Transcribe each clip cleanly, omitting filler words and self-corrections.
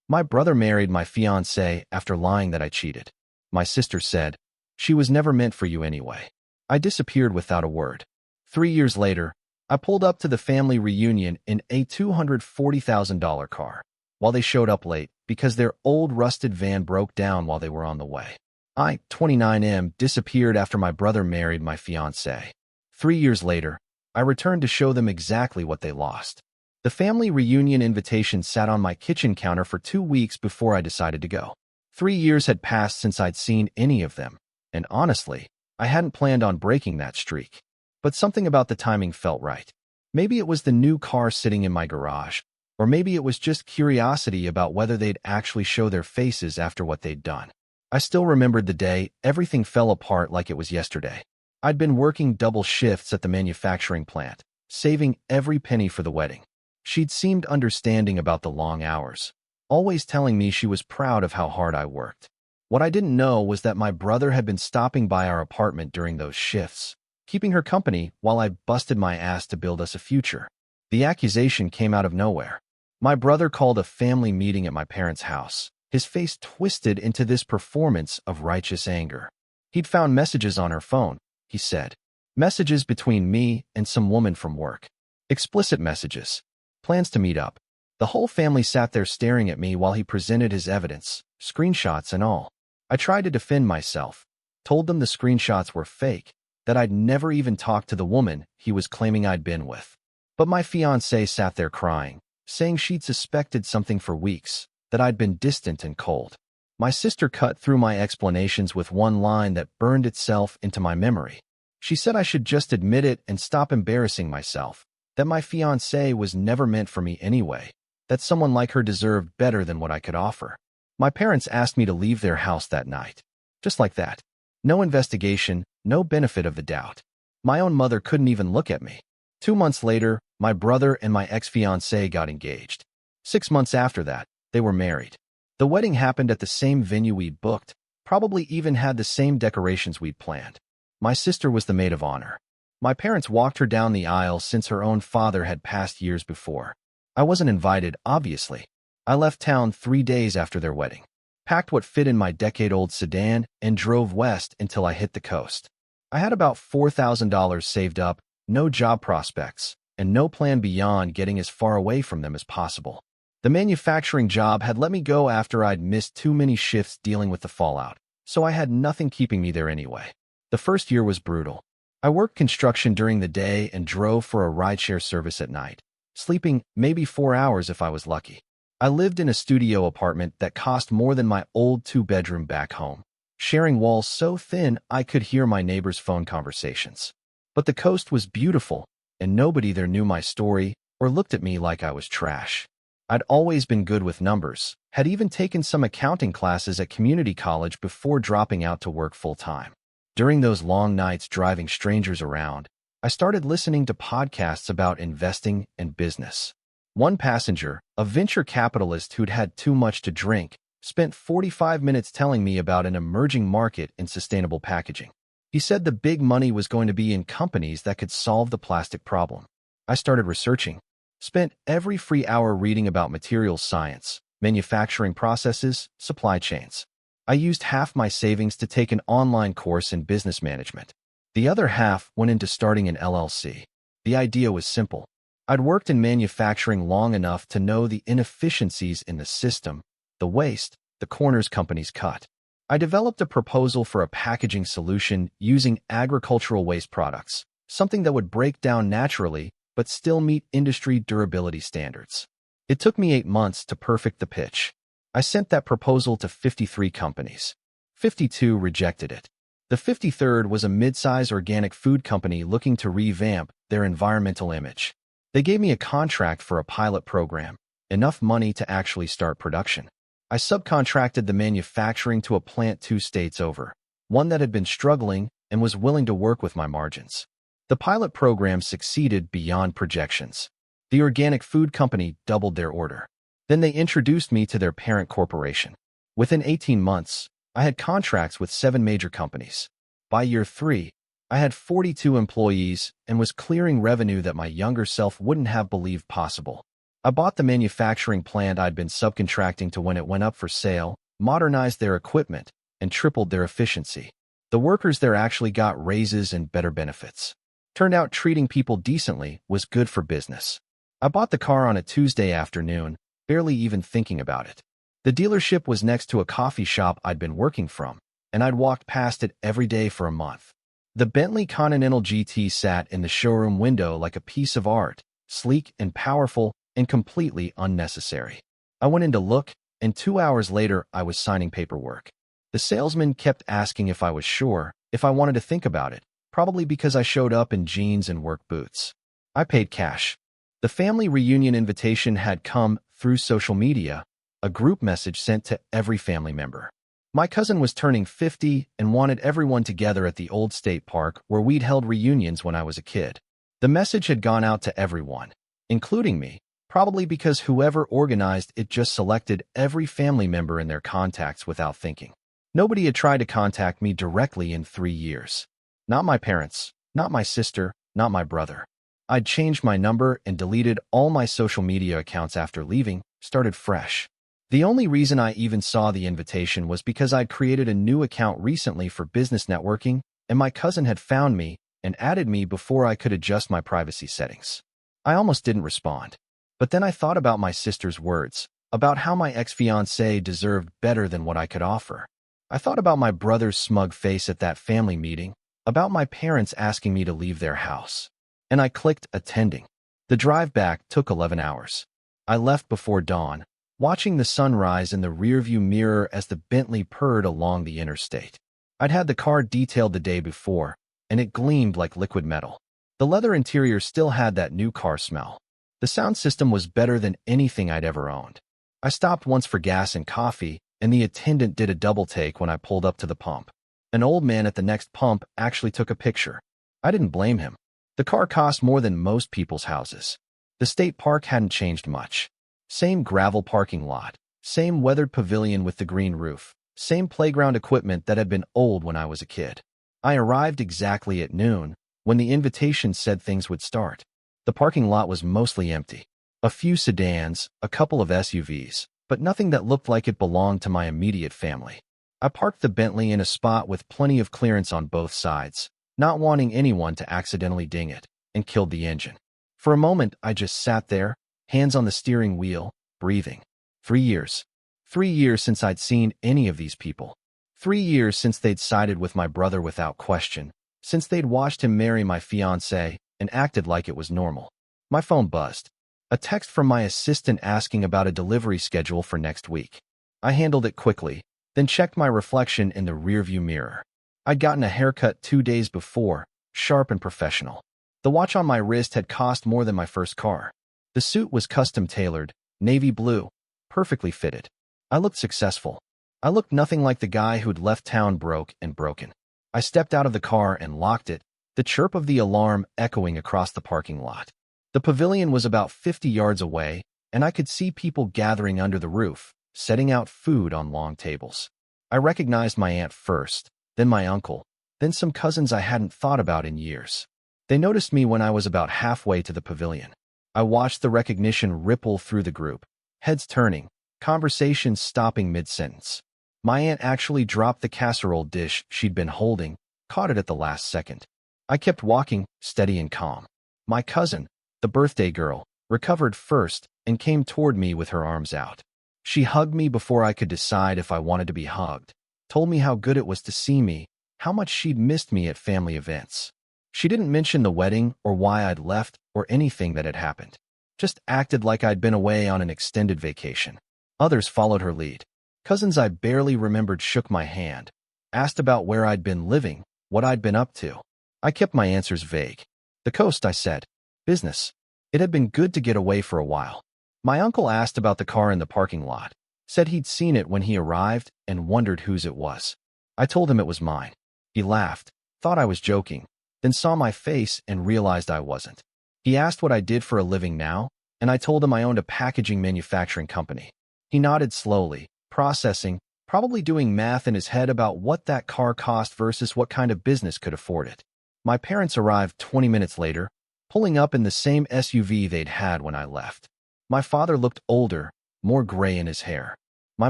My brother married my fiancée after lying that I cheated. My sister said, she was never meant for you anyway. I disappeared without a word. 3 years later, I pulled up to the family reunion in a $240,000 car. While they showed up late because their old rusted van broke down while they were on the way. I, 29M, disappeared after my brother married my fiancée. 3 years later, I returned to show them exactly what they lost. The family reunion invitation sat on my kitchen counter for 2 weeks before I decided to go. 3 years had passed since I'd seen any of them, and honestly, I hadn't planned on breaking that streak. But something about the timing felt right. Maybe it was the new car sitting in my garage, or maybe it was just curiosity about whether they'd actually show their faces after what they'd done. I still remembered the day everything fell apart like it was yesterday. I'd been working double shifts at the manufacturing plant, saving every penny for the wedding. She'd seemed understanding about the long hours, always telling me she was proud of how hard I worked. What I didn't know was that my brother had been stopping by our apartment during those shifts, keeping her company while I busted my ass to build us a future. The accusation came out of nowhere. My brother called a family meeting at my parents' house, his face twisted into this performance of righteous anger. He'd found messages on her phone, he said. Messages between me and some woman from work. Explicit messages. Plans to meet up. The whole family sat there staring at me while he presented his evidence, screenshots and all. I tried to defend myself, told them the screenshots were fake, that I'd never even talked to the woman he was claiming I'd been with. But my fiancée sat there crying, saying she'd suspected something for weeks, that I'd been distant and cold. My sister cut through my explanations with one line that burned itself into my memory. She said I should just admit it and stop embarrassing myself, that my fiancée was never meant for me anyway, that someone like her deserved better than what I could offer. My parents asked me to leave their house that night. Just like that. No investigation, no benefit of the doubt. My own mother couldn't even look at me. 2 months later, my brother and my ex-fiancée got engaged. 6 months after that, they were married. The wedding happened at the same venue we'd booked, probably even had the same decorations we'd planned. My sister was the maid of honor. My parents walked her down the aisle since her own father had passed years before. I wasn't invited, obviously. I left town 3 days after their wedding, packed what fit in my decade-old sedan, and drove west until I hit the coast. I had about $4,000 saved up, no job prospects, and no plan beyond getting as far away from them as possible. The manufacturing job had let me go after I'd missed too many shifts dealing with the fallout, so I had nothing keeping me there anyway. The first year was brutal. I worked construction during the day and drove for a rideshare service at night, sleeping maybe 4 hours if I was lucky. I lived in a studio apartment that cost more than my old 2-bedroom back home, sharing walls so thin I could hear my neighbors' phone conversations. But the coast was beautiful, and nobody there knew my story or looked at me like I was trash. I'd always been good with numbers, had even taken some accounting classes at community college before dropping out to work full-time. During those long nights driving strangers around, I started listening to podcasts about investing and business. One passenger, a venture capitalist who'd had too much to drink, spent 45 minutes telling me about an emerging market in sustainable packaging. He said the big money was going to be in companies that could solve the plastic problem. I started researching, spent every free hour reading about materials science, manufacturing processes, supply chains. I used half my savings to take an online course in business management. The other half went into starting an LLC. The idea was simple. I'd worked in manufacturing long enough to know the inefficiencies in the system, the waste, the corners companies cut. I developed a proposal for a packaging solution using agricultural waste products, something that would break down naturally but still meet industry durability standards. It took me 8 months to perfect the pitch. I sent that proposal to 53 companies. 52 rejected it. The 53rd was a mid-size organic food company looking to revamp their environmental image. They gave me a contract for a pilot program, enough money to actually start production. I subcontracted the manufacturing to a plant 2 states over, one that had been struggling and was willing to work with my margins. The pilot program succeeded beyond projections. The organic food company doubled their order. Then they introduced me to their parent corporation. Within 18 months, I had contracts with 7 major companies. By year 3, I had 42 employees and was clearing revenue that my younger self wouldn't have believed possible. I bought the manufacturing plant I'd been subcontracting to when it went up for sale, modernized their equipment, and tripled their efficiency. The workers there actually got raises and better benefits. Turned out treating people decently was good for business. I bought the car on a Tuesday afternoon, barely even thinking about it. The dealership was next to a coffee shop I'd been working from, and I'd walked past it every day for a month. The Bentley Continental GT sat in the showroom window like a piece of art, sleek and powerful and completely unnecessary. I went in to look, and 2 hours later I was signing paperwork. The salesman kept asking if I was sure, if I wanted to think about it, probably because I showed up in jeans and work boots. I paid cash. The family reunion invitation had come through social media, a group message sent to every family member. My cousin was turning 50 and wanted everyone together at the old state park where we'd held reunions when I was a kid. The message had gone out to everyone, including me, probably because whoever organized it just selected every family member in their contacts without thinking. Nobody had tried to contact me directly in 3 years. Not my parents, not my sister, not my brother. I'd changed my number and deleted all my social media accounts after leaving, started fresh. The only reason I even saw the invitation was because I'd created a new account recently for business networking, and my cousin had found me and added me before I could adjust my privacy settings. I almost didn't respond. But then I thought about my sister's words, about how my ex-fiancée deserved better than what I could offer. I thought about my brother's smug face at that family meeting, about my parents asking me to leave their house. And I clicked attending. The drive back took 11 hours. I left before dawn, watching the sunrise in the rearview mirror as the Bentley purred along the interstate. I'd had the car detailed the day before, and it gleamed like liquid metal. The leather interior still had that new car smell. The sound system was better than anything I'd ever owned. I stopped once for gas and coffee, and the attendant did a double take when I pulled up to the pump. An old man at the next pump actually took a picture. I didn't blame him. The car cost more than most people's houses. The state park hadn't changed much. Same gravel parking lot, same weathered pavilion with the green roof, same playground equipment that had been old when I was a kid. I arrived exactly at noon, when the invitation said things would start. The parking lot was mostly empty. A few sedans, a couple of SUVs, but nothing that looked like it belonged to my immediate family. I parked the Bentley in a spot with plenty of clearance on both sides, not wanting anyone to accidentally ding it, and killed the engine. For a moment, I just sat there, hands on the steering wheel, breathing. 3 years. 3 years since I'd seen any of these people. 3 years since they'd sided with my brother without question, since they'd watched him marry my fiancée and acted like it was normal. My phone buzzed. A text from my assistant asking about a delivery schedule for next week. I handled it quickly, then checked my reflection in the rearview mirror. I'd gotten a haircut 2 days before, sharp and professional. The watch on my wrist had cost more than my first car. The suit was custom-tailored, navy blue, perfectly fitted. I looked successful. I looked nothing like the guy who'd left town broke and broken. I stepped out of the car and locked it, the chirp of the alarm echoing across the parking lot. The pavilion was about 50 yards away, and I could see people gathering under the roof, setting out food on long tables. I recognized my aunt first, then my uncle, then some cousins I hadn't thought about in years. They noticed me when I was about halfway to the pavilion. I watched the recognition ripple through the group, heads turning, conversations stopping mid-sentence. My aunt actually dropped the casserole dish she'd been holding, caught it at the last second. I kept walking, steady and calm. My cousin, the birthday girl, recovered first and came toward me with her arms out. She hugged me before I could decide if I wanted to be hugged, told me how good it was to see me, how much she'd missed me at family events. She didn't mention the wedding or why I'd left or anything that had happened. Just acted like I'd been away on an extended vacation. Others followed her lead. Cousins I barely remembered shook my hand, asked about where I'd been living, what I'd been up to. I kept my answers vague. The coast, I said. Business. It had been good to get away for a while. My uncle asked about the car in the parking lot, said he'd seen it when he arrived and wondered whose it was. I told him it was mine. He laughed, thought I was joking, then saw my face and realized I wasn't. He asked what I did for a living now, and I told him I owned a packaging manufacturing company. He nodded slowly, processing, probably doing math in his head about what that car cost versus what kind of business could afford it. My parents arrived 20 minutes later, pulling up in the same SUV they'd had when I left. My father looked older, more gray in his hair. My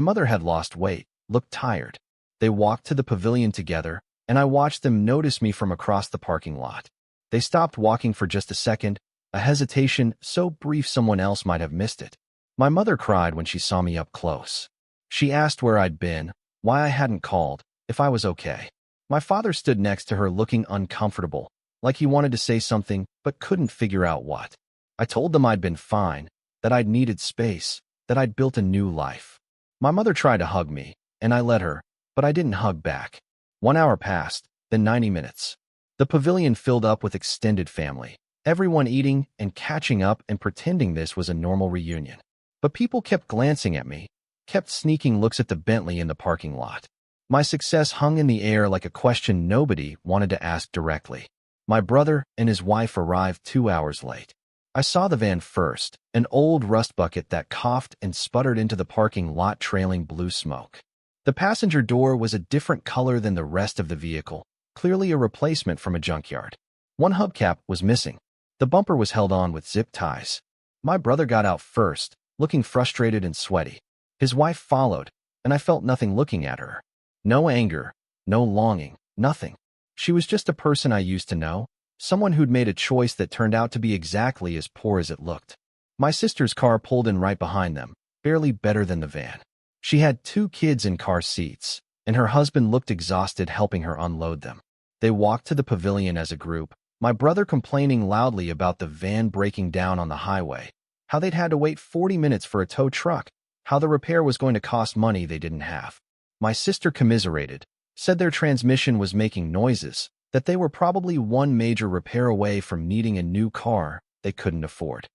mother had lost weight, looked tired. They walked to the pavilion together, and I watched them notice me from across the parking lot. They stopped walking for just a second, a hesitation so brief someone else might have missed it. My mother cried when she saw me up close. She asked where I'd been, why I hadn't called, if I was okay. My father stood next to her looking uncomfortable, like he wanted to say something but couldn't figure out what. I told them I'd been fine, that I'd needed space, that I'd built a new life. My mother tried to hug me, and I let her, but I didn't hug back. 1 hour passed, then 90 minutes. The pavilion filled up with extended family, everyone eating and catching up and pretending this was a normal reunion. But people kept glancing at me, kept sneaking looks at the Bentley in the parking lot. My success hung in the air like a question nobody wanted to ask directly. My brother and his wife arrived 2 hours late. I saw the van first, an old rust bucket that coughed and sputtered into the parking lot trailing blue smoke. The passenger door was a different color than the rest of the vehicle, clearly a replacement from a junkyard. One hubcap was missing. The bumper was held on with zip ties. My brother got out first, looking frustrated and sweaty. His wife followed, and I felt nothing looking at her. No anger, no longing, nothing. She was just a person I used to know, someone who'd made a choice that turned out to be exactly as poor as it looked. My sister's car pulled in right behind them, barely better than the van. She had 2 kids in car seats, and her husband looked exhausted helping her unload them. They walked to the pavilion as a group, my brother complaining loudly about the van breaking down on the highway, how they'd had to wait 40 minutes for a tow truck, how the repair was going to cost money they didn't have. My sister commiserated, said their transmission was making noises, that they were probably one major repair away from needing a new car they couldn't afford.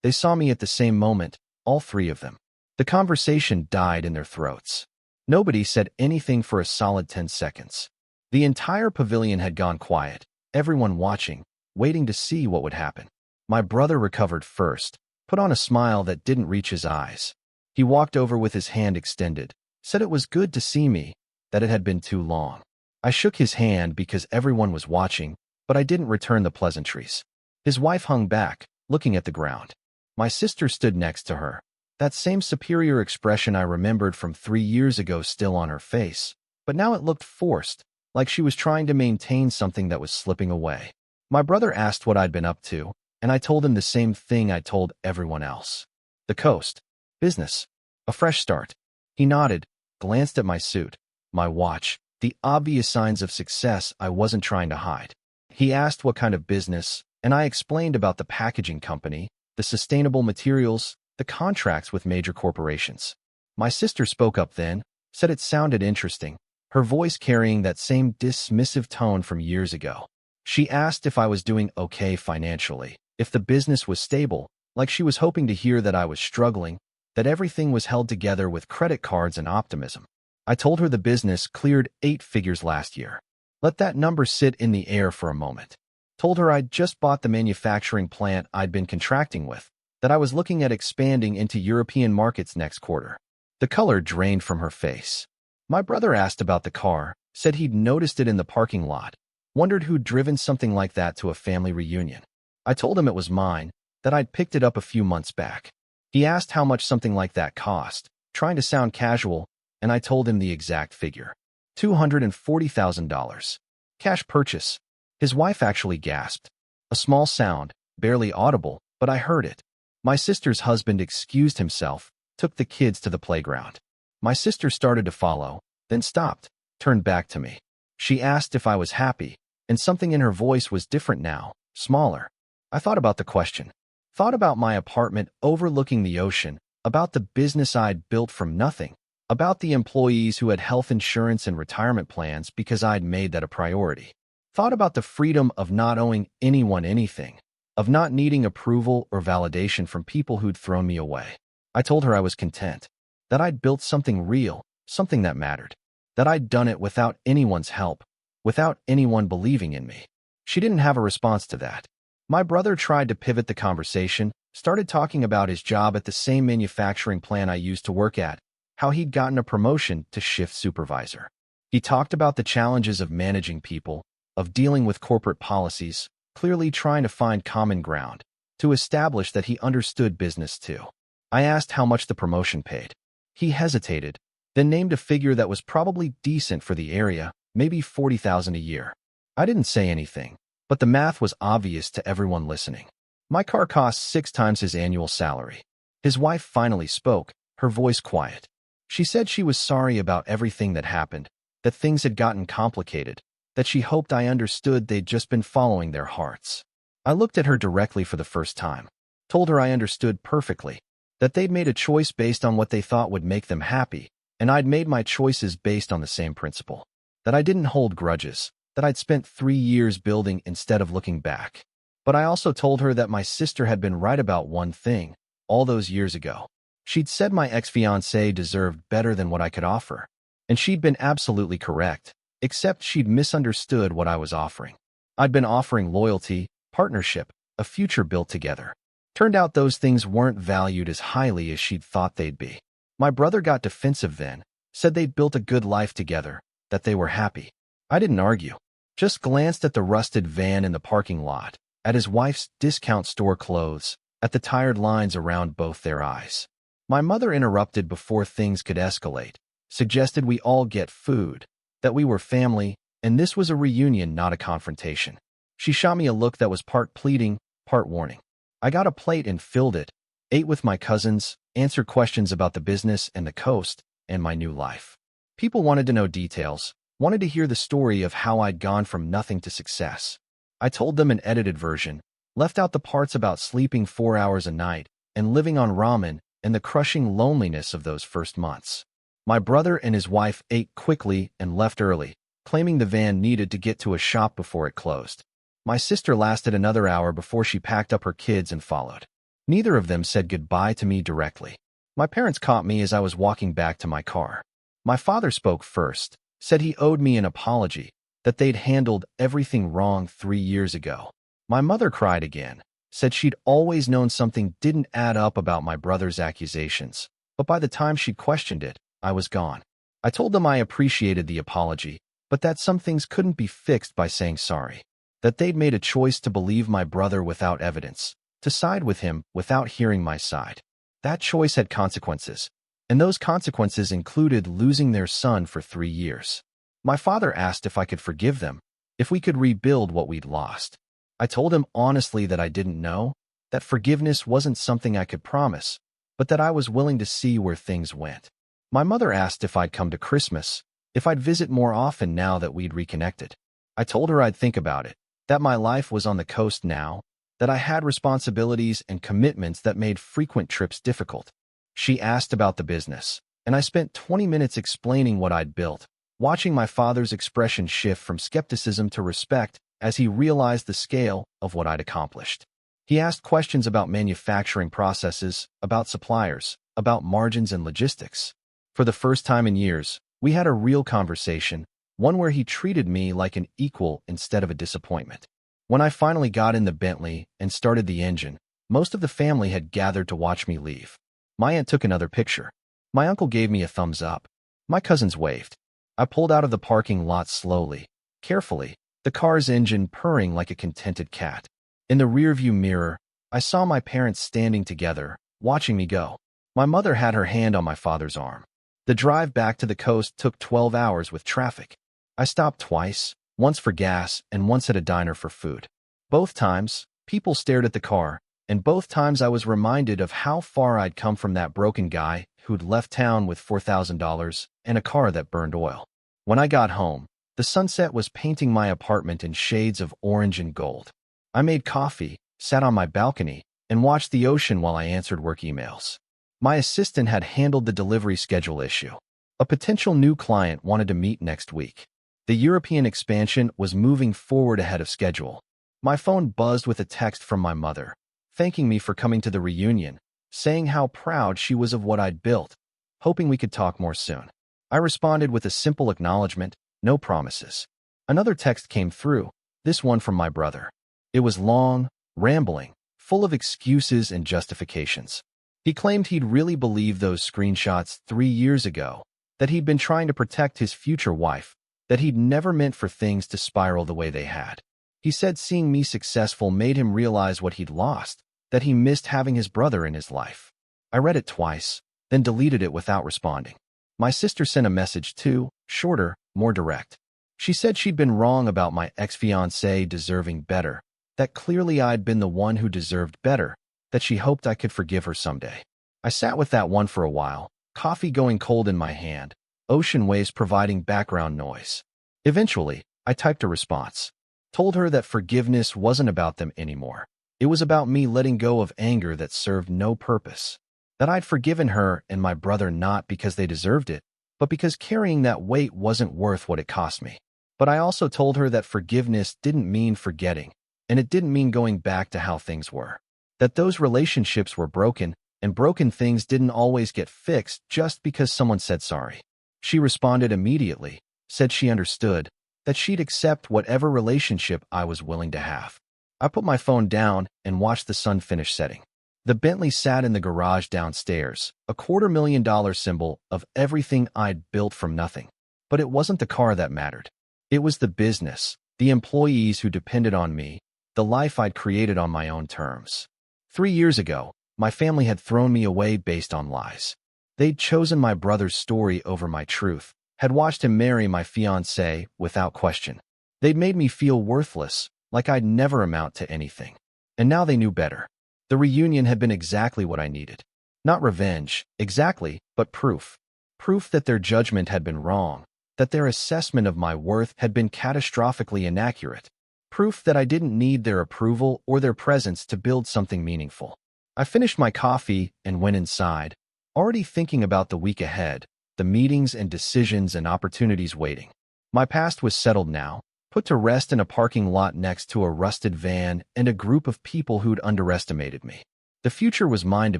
They saw me at the same moment, all 3 of them. The conversation died in their throats. Nobody said anything for a solid 10 seconds. The entire pavilion had gone quiet, everyone watching, waiting to see what would happen. My brother recovered first, put on a smile that didn't reach his eyes. He walked over with his hand extended, said it was good to see me, that it had been too long. I shook his hand because everyone was watching, but I didn't return the pleasantries. His wife hung back, looking at the ground. My sister stood next to her, that same superior expression I remembered from 3 years ago still on her face, but now it looked forced, like she was trying to maintain something that was slipping away. My brother asked what I'd been up to, and I told him the same thing I told everyone else. The coast. Business. A fresh start. He nodded, glanced at my suit, my watch, the obvious signs of success I wasn't trying to hide. He asked what kind of business, and I explained about the packaging company, the sustainable materials, the contracts with major corporations. My sister spoke up then, said it sounded interesting, her voice carrying that same dismissive tone from years ago. She asked if I was doing okay financially, if the business was stable, like she was hoping to hear that I was struggling, that everything was held together with credit cards and optimism. I told her the business cleared 8 figures last year. Let that number sit in the air for a moment. Told her I'd just bought the manufacturing plant I'd been contracting with, that I was looking at expanding into European markets next quarter. The color drained from her face. My brother asked about the car, said he'd noticed it in the parking lot, wondered who'd driven something like that to a family reunion. I told him it was mine, that I'd picked it up a few months back. He asked how much something like that cost, trying to sound casual, and I told him the exact figure. $240,000. Cash purchase. His wife actually gasped. A small sound, barely audible, but I heard it. My sister's husband excused himself, took the kids to the playground. My sister started to follow, then stopped, turned back to me. She asked if I was happy, and something in her voice was different now, smaller. I thought about the question. Thought about my apartment overlooking the ocean, about the business I'd built from nothing, about the employees who had health insurance and retirement plans because I'd made that a priority. Thought about the freedom of not owing anyone anything, of not needing approval or validation from people who'd thrown me away. I told her I was content, that I'd built something real, something that mattered, that I'd done it without anyone's help, without anyone believing in me. She didn't have a response to that. My brother tried to pivot the conversation, started talking about his job at the same manufacturing plant I used to work at, how he'd gotten a promotion to shift supervisor. He talked about the challenges of managing people, of dealing with corporate policies, clearly trying to find common ground, to establish that he understood business too. I asked how much the promotion paid. He hesitated, then named a figure that was probably decent for the area, maybe $40,000 a year. I didn't say anything, but the math was obvious to everyone listening. My car cost 6 times his annual salary. His wife finally spoke, her voice quiet. She said she was sorry about everything that happened, that things had gotten complicated, that she hoped I understood they'd just been following their hearts. I looked at her directly for the first time, told her I understood perfectly, that they'd made a choice based on what they thought would make them happy, and I'd made my choices based on the same principle, that I didn't hold grudges, that I'd spent 3 years building instead of looking back. But I also told her that my sister had been right about one thing, all those years ago. She'd said my ex-fiancé deserved better than what I could offer, and she'd been absolutely correct, except she'd misunderstood what I was offering. I'd been offering loyalty, partnership, a future built together. Turned out those things weren't valued as highly as she'd thought they'd be. My brother got defensive then, said they'd built a good life together, that they were happy. I didn't argue, just glanced at the rusted van in the parking lot, at his wife's discount store clothes, at the tired lines around both their eyes. My mother interrupted before things could escalate, suggested we all get food, that we were family, and this was a reunion, not a confrontation. She shot me a look that was part pleading, part warning. I got a plate and filled it, ate with my cousins, answered questions about the business and the coast, and my new life. People wanted to know details, wanted to hear the story of how I'd gone from nothing to success. I told them an edited version, left out the parts about sleeping 4 hours a night and living on ramen and the crushing loneliness of those first months. My brother and his wife ate quickly and left early, claiming the van needed to get to a shop before it closed. My sister lasted another hour before she packed up her kids and followed. Neither of them said goodbye to me directly. My parents caught me as I was walking back to my car. My father spoke first, said he owed me an apology, that they'd handled everything wrong 3 years ago. My mother cried again, said she'd always known something didn't add up about my brother's accusations, but by the time she'd questioned it, I was gone. I told them I appreciated the apology, but that some things couldn't be fixed by saying sorry, that they'd made a choice to believe my brother without evidence, to side with him without hearing my side. That choice had consequences, and those consequences included losing their son for 3 years. My father asked if I could forgive them, if we could rebuild what we'd lost. I told him honestly that I didn't know, that forgiveness wasn't something I could promise, but that I was willing to see where things went. My mother asked if I'd come to Christmas, if I'd visit more often now that we'd reconnected. I told her I'd think about it, that my life was on the coast now, that I had responsibilities and commitments that made frequent trips difficult. She asked about the business, and I spent 20 minutes explaining what I'd built, watching my father's expression shift from skepticism to respect as he realized the scale of what I'd accomplished. He asked questions about manufacturing processes, about suppliers, about margins and logistics. For the first time in years, we had a real conversation, one where he treated me like an equal instead of a disappointment. When I finally got in the Bentley and started the engine, most of the family had gathered to watch me leave. My aunt took another picture. My uncle gave me a thumbs up. My cousins waved. I pulled out of the parking lot slowly, carefully, the car's engine purring like a contented cat. In the rearview mirror, I saw my parents standing together, watching me go. My mother had her hand on my father's arm. The drive back to the coast took 12 hours with traffic. I stopped twice, once for gas and once at a diner for food. Both times, people stared at the car, and both times I was reminded of how far I'd come from that broken guy who'd left town with $4,000 and a car that burned oil. When I got home, the sunset was painting my apartment in shades of orange and gold. I made coffee, sat on my balcony, and watched the ocean while I answered work emails. My assistant had handled the delivery schedule issue. A potential new client wanted to meet next week. The European expansion was moving forward ahead of schedule. My phone buzzed with a text from my mother, thanking me for coming to the reunion, saying how proud she was of what I'd built, hoping we could talk more soon. I responded with a simple acknowledgement, no promises. Another text came through, this one from my brother. It was long, rambling, full of excuses and justifications. He claimed he'd really believed those screenshots 3 years ago, that he'd been trying to protect his future wife, that he'd never meant for things to spiral the way they had. He said seeing me successful made him realize what he'd lost, that he missed having his brother in his life. I read it twice, then deleted it without responding. My sister sent a message too, shorter, more direct. She said she'd been wrong about my ex-fiancé deserving better, that clearly I'd been the one who deserved better, that she hoped I could forgive her someday. I sat with that one for a while, coffee going cold in my hand, ocean waves providing background noise. Eventually, I typed a response. Told her that forgiveness wasn't about them anymore. It was about me letting go of anger that served no purpose. That I'd forgiven her and my brother not because they deserved it, but because carrying that weight wasn't worth what it cost me. But I also told her that forgiveness didn't mean forgetting, and it didn't mean going back to how things were. That those relationships were broken, and broken things didn't always get fixed just because someone said sorry. She responded immediately, said she understood, that she'd accept whatever relationship I was willing to have. I put my phone down and watched the sun finish setting. The Bentley sat in the garage downstairs, a $250,000 symbol of everything I'd built from nothing. But it wasn't the car that mattered. It was the business, the employees who depended on me, the life I'd created on my own terms. 3 years ago, my family had thrown me away based on lies. They'd chosen my brother's story over my truth, had watched him marry my fiancée without question. They'd made me feel worthless, like I'd never amount to anything. And now they knew better. The reunion had been exactly what I needed. Not revenge, exactly, but proof. Proof that their judgment had been wrong, that their assessment of my worth had been catastrophically inaccurate. Proof that I didn't need their approval or their presence to build something meaningful. I finished my coffee and went inside, already thinking about the week ahead, the meetings and decisions and opportunities waiting. My past was settled now, put to rest in a parking lot next to a rusted van and a group of people who'd underestimated me. The future was mine to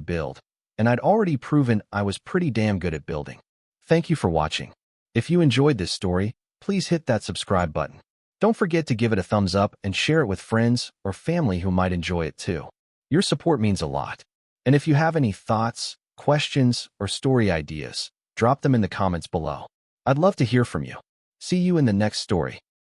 build, and I'd already proven I was pretty damn good at building. Thank you for watching. If you enjoyed this story, please hit that subscribe button. Don't forget to give it a thumbs up and share it with friends or family who might enjoy it too. Your support means a lot. And if you have any thoughts, questions, or story ideas, drop them in the comments below. I'd love to hear from you. See you in the next story.